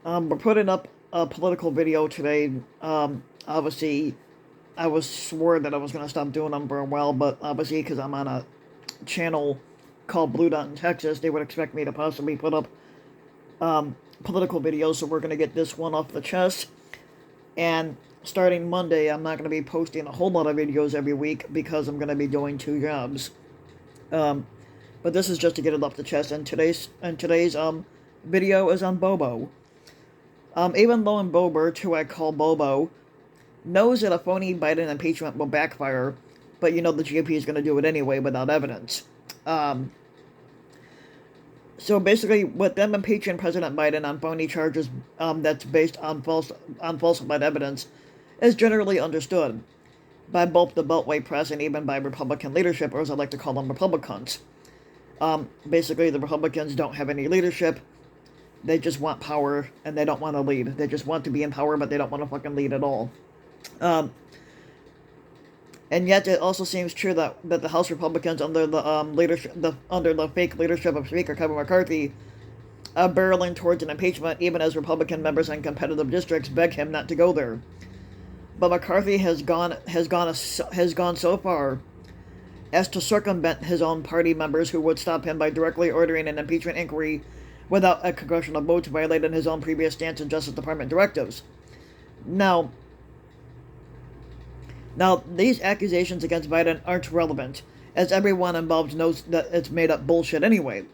We're putting up a political video today. Obviously, I was swore that I was going to stop doing them for a while, but obviously, because I'm on a channel called Blue Dot in Texas, they would expect me to possibly put up political videos, so we're going to get this one off the chest. And starting Monday, I'm not going to be posting a whole lot of videos every week because I'm going to be doing two jobs. Um, but this is just to get it off the chest. And today's video is on Bobo. Even Lauren Boebert, who I call Bobo, knows that a phony Biden impeachment will backfire, but the GOP is going to do it anyway without evidence. Um, so basically, with them impeaching President Biden on phony charges that's based on falsified evidence is generally understood by both the Beltway press and even by Republican leadership, or as I like to call them, Republicans. Basically, the Republicans don't have any leadership. They just want power, and they don't want to lead. They just want to be in power, but they don't want to fucking lead at all. Um, and yet, it also seems true that the House Republicans, under the under the fake leadership of Speaker Kevin McCarthy, are barreling towards an impeachment, even as Republican members in competitive districts beg him not to go there. But McCarthy has gone so far as to circumvent his own party members who would stop him by directly ordering an impeachment inquiry without a congressional vote, violating his own previous stance and Justice Department directives. Now, these accusations against Biden aren't relevant, as everyone involved knows that it's made up bullshit anyway.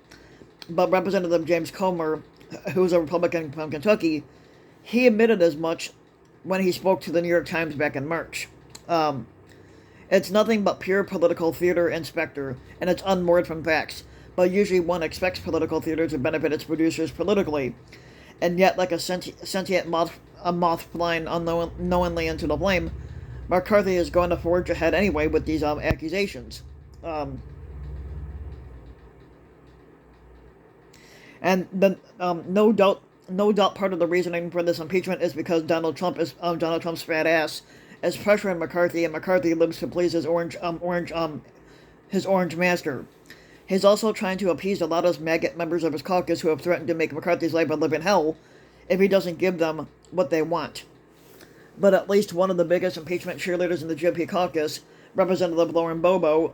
But Representative James Comer, who's a Republican from Kentucky, he admitted as much when he spoke to the New York Times back in March. It's nothing but pure political theater and specter, and it's unmoored from facts. But usually one expects political theater to benefit its producers politically, and yet, like a sentient moth flying unknowingly into the flame, McCarthy is going to forge ahead anyway with these accusations. And no doubt, part of the reasoning for this impeachment is because Donald Trump's fat ass is pressuring McCarthy, and McCarthy lives to please his orange master. He's also trying to appease a lot of maggot members of his caucus who have threatened to make McCarthy's life a living hell if he doesn't give them what they want. But at least one of the biggest impeachment cheerleaders in the GOP caucus, Representative Lauren Boebert,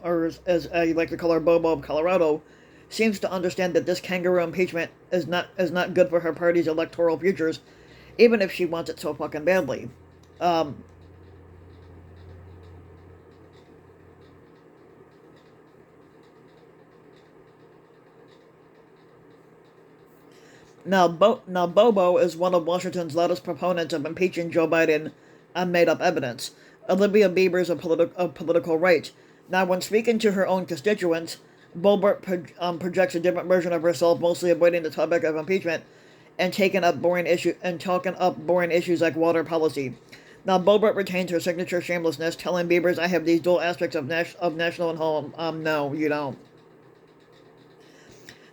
or as I like to call her, Bobo of Colorado, seems to understand that this kangaroo impeachment is not good for her party's electoral futures, even if she wants it so fucking badly. Now Bobo is one of Washington's loudest proponents of impeaching Joe Biden on made-up evidence. Olivia Bieber's of political right. Now, when speaking to her own constituents, Boebert projects a different version of herself, mostly avoiding the topic of impeachment and talking up boring issues like water policy. Now, Boebert retains her signature shamelessness, telling Biebers, "I have these dual aspects of national and home." No, you don't.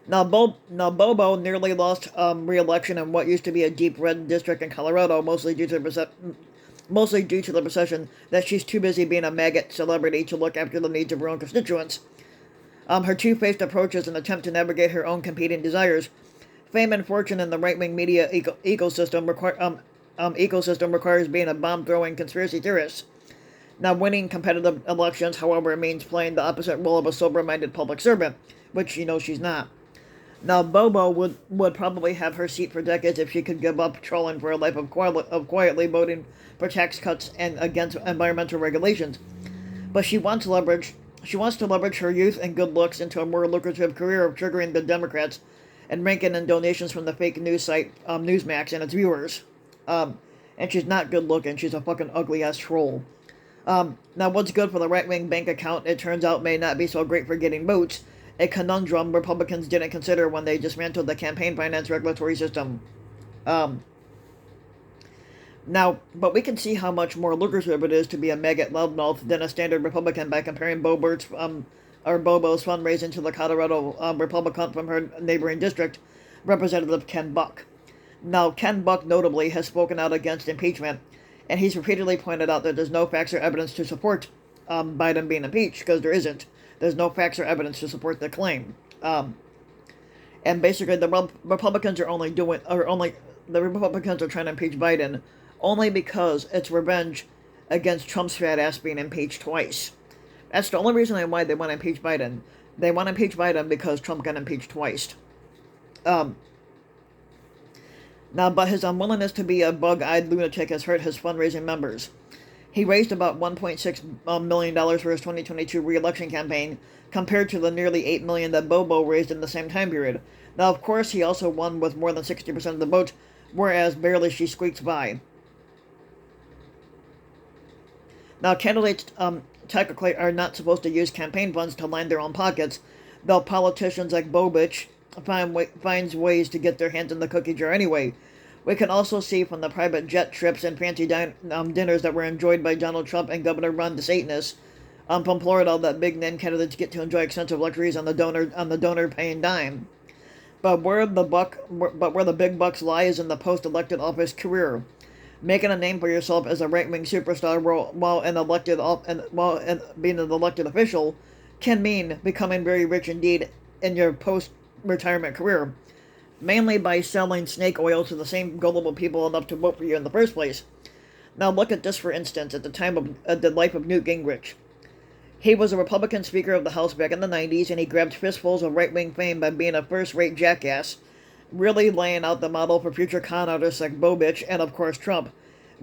Now, Bobo nearly lost re-election in what used to be a deep red district in Colorado, mostly due to the perception that she's too busy being a maggot celebrity to look after the needs of her own constituents. Her two-faced approach is an attempt to navigate her own competing desires. Fame and fortune in the right-wing media ecosystem requires being a bomb-throwing conspiracy theorist. Now, winning competitive elections, however, means playing the opposite role of a sober-minded public servant, which she's not. Now, Bobo would probably have her seat for decades if she could give up trolling for a life of quietly voting for tax cuts and against environmental regulations. But she wants to leverage her youth and good looks into a more lucrative career of triggering the Democrats and ranking in donations from the fake news site Newsmax and its viewers. And she's not good looking. She's a fucking ugly ass troll. Now, what's good for the right-wing bank account, it turns out, may not be so great for getting votes, a conundrum Republicans didn't consider when they dismantled the campaign finance regulatory system. But we can see how much more lucrative it is to be a maggot loudmouth than a standard Republican by comparing Bobo's fundraising to the Colorado Republican from her neighboring district, Representative Ken Buck. Now, Ken Buck notably has spoken out against impeachment, and he's repeatedly pointed out that there's no facts or evidence to support Biden being impeached, because there isn't. There's no facts or evidence to support the claim. And basically, the Republicans are trying to impeach Biden only because it's revenge against Trump's fat ass being impeached twice. That's the only reason why they want to impeach Biden. They want to impeach Biden because Trump got impeached twice. Um, Now, but his unwillingness to be a bug-eyed lunatic has hurt his fundraising members. He raised about $1.6 million for his 2022 re-election campaign, compared to the nearly $8 million that Bobo raised in the same time period. Now, of course, he also won with more than 60% of the vote, whereas barely she squeaked by. Now, candidates technically are not supposed to use campaign funds to line their own pockets, though politicians like Bobich finds ways to get their hands in the cookie jar anyway. We can also see from the private jet trips and fancy dinners that were enjoyed by Donald Trump and Governor Ron DeSantis from Florida that big name candidates get to enjoy extensive luxuries on the donor paying dime. But where the big bucks lie is in the post-elected office career. Making a name for yourself as a right-wing superstar while being an elected official can mean becoming very rich indeed in your post-retirement career, mainly by selling snake oil to the same gullible people enough to vote for you in the first place. Now look at this, for instance, at the life of Newt Gingrich. He was a Republican Speaker of the House back in the 90s, and he grabbed fistfuls of right-wing fame by being a first-rate jackass, really laying out the model for future con artists like Bobich and, of course, Trump.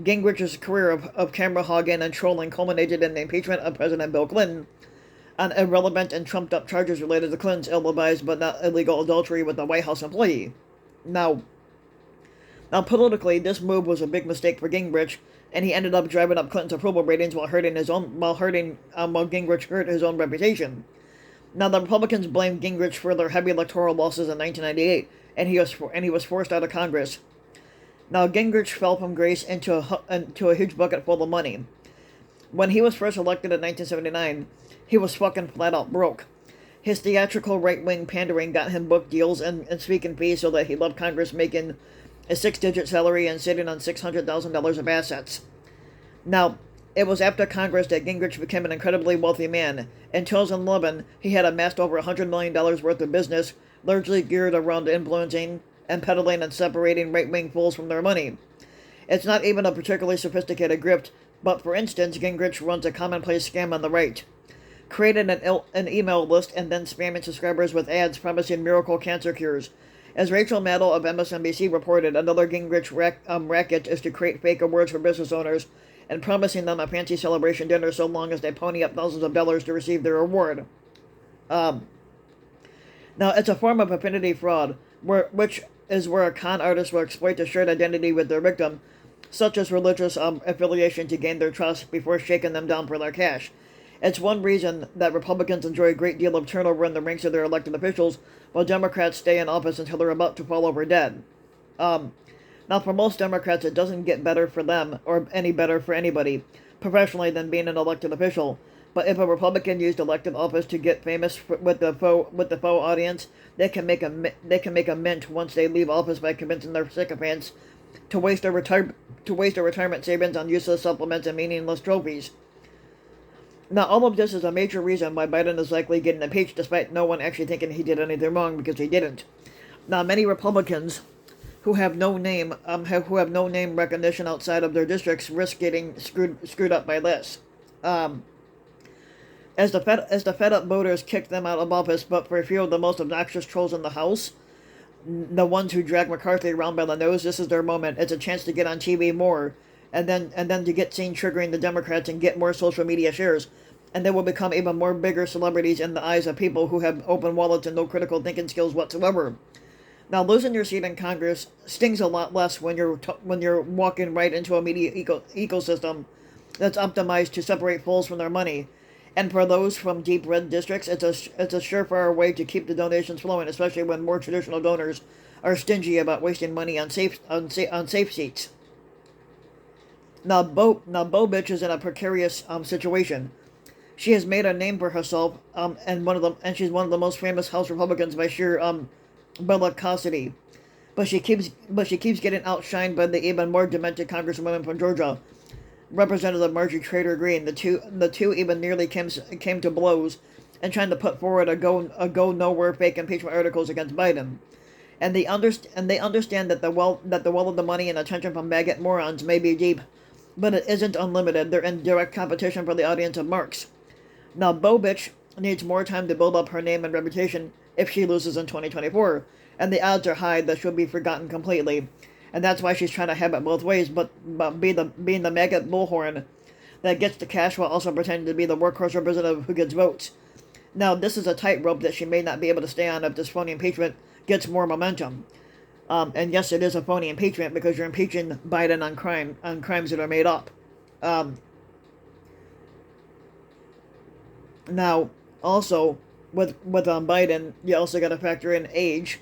Gingrich's career of camera hogging and trolling culminated in the impeachment of President Bill Clinton on irrelevant and trumped-up charges related to Clinton's ill-advised but not illegal adultery with a White House employee. Now, politically, this move was a big mistake for Gingrich, and he ended up driving up Clinton's approval ratings while Gingrich hurt his own reputation. Now, the Republicans blamed Gingrich for their heavy electoral losses in 1998, and he was forced out of Congress. Now, Gingrich fell from grace into a huge bucket full of money. When he was first elected in 1979, he was fucking flat out broke. His theatrical right-wing pandering got him book deals and speaking fees so that he left Congress making a 6-digit salary and sitting on $600,000 of assets. Now, it was after Congress that Gingrich became an incredibly wealthy man. In 2011, he had amassed over $100 million worth of business, largely geared around influencing and peddling and separating right-wing fools from their money. It's not even a particularly sophisticated grift, but for instance, Gingrich runs a commonplace scam on the right. Created an email list and then spamming subscribers with ads promising miracle cancer cures. As Rachel Maddow of MSNBC reported, another Gingrich racket is to create fake awards for business owners and promising them a fancy celebration dinner so long as they pony up thousands of dollars to receive their reward. Now, it's a form of affinity fraud, which is where a con artist will exploit the shared identity with their victim, such as religious affiliation, to gain their trust before shaking them down for their cash. It's one reason that Republicans enjoy a great deal of turnover in the ranks of their elected officials, while Democrats stay in office until they're about to fall over dead. Now, for most Democrats, it doesn't get better for them, or any better for anybody, professionally, than being an elected official. But if a Republican used elected office to get famous with the faux audience, they can make a mint once they leave office by convincing their sycophants to waste their retirement savings on useless supplements and meaningless trophies. Now, all of this is a major reason why Biden is likely getting impeached, despite no one actually thinking he did anything wrong, because he didn't. Now, many Republicans who have no name recognition outside of their districts risk getting screwed up by this. As the fed up voters kicked them out of office, but for a few of the most obnoxious trolls in the House, the ones who drag McCarthy around by the nose, this is their moment. It's a chance to get on TV more, and then to get seen triggering the Democrats and get more social media shares, and they will become even more bigger celebrities in the eyes of people who have open wallets and no critical thinking skills whatsoever. Now, losing your seat in Congress stings a lot less when you're walking right into a media ecosystem that's optimized to separate fools from their money. And for those from deep red districts, it's a surefire way to keep the donations flowing, especially when more traditional donors are stingy about wasting money on safe seats. Now, Bobich is in a precarious situation. She has made a name for herself, and she's one of the most famous House Republicans by sheer bellicosity. But she keeps getting outshined by the even more demented Congresswoman from Georgia, Representative Marjorie Taylor Greene. The two even nearly came to blows, and trying to put forward a go nowhere fake impeachment articles against Biden. and they understand that the well of the money and attention from maggot morons may be deep, but it isn't unlimited. They're in direct competition for the audience of marks. Now, Bobich needs more time to build up her name and reputation if she loses in 2024, and the odds are high that she'll be forgotten completely. And that's why she's trying to have it both ways, but being the maggot bullhorn that gets the cash while also pretending to be the workhorse representative who gets votes. Now, this is a tightrope that she may not be able to stay on if this phony impeachment gets more momentum. And yes, it is a phony impeachment because you're impeaching Biden on crimes that are made up. Now, also with Biden, you also got to factor in age,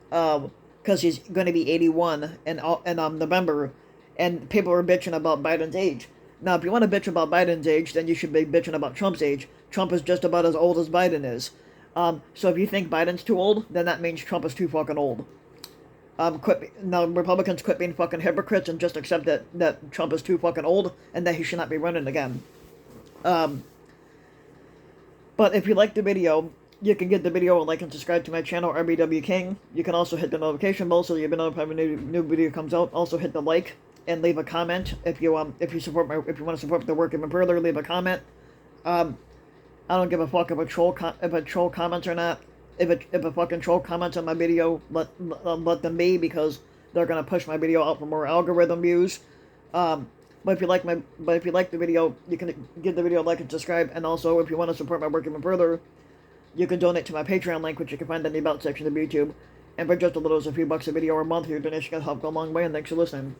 because he's going to be 81 in November, and people are bitching about Biden's age. Now, if you want to bitch about Biden's age, then you should be bitching about Trump's age. Trump is just about as old as Biden is. So if you think Biden's too old, then that means Trump is too fucking old. Now, Republicans quit being fucking hypocrites and just accept that Trump is too fucking old and that he should not be running again. But if you like the video, you can give the video a like and subscribe to my channel, RBW King. You can also hit the notification bell so you'll be notified when a new video comes out. Also hit the like and leave a comment if you want to support the work even further. Leave a comment. I don't give a fuck if a troll comments or not. If a fucking troll comments on my video, let them be, because they're gonna push my video out for more algorithm views. But if you like the video, you can give the video a like and subscribe. And also, if you want to support my work even further, you can donate to my Patreon link, which you can find in the About section of YouTube. And for just as little as a few bucks a video or a month, your donation can help go a long way. And thanks for listening.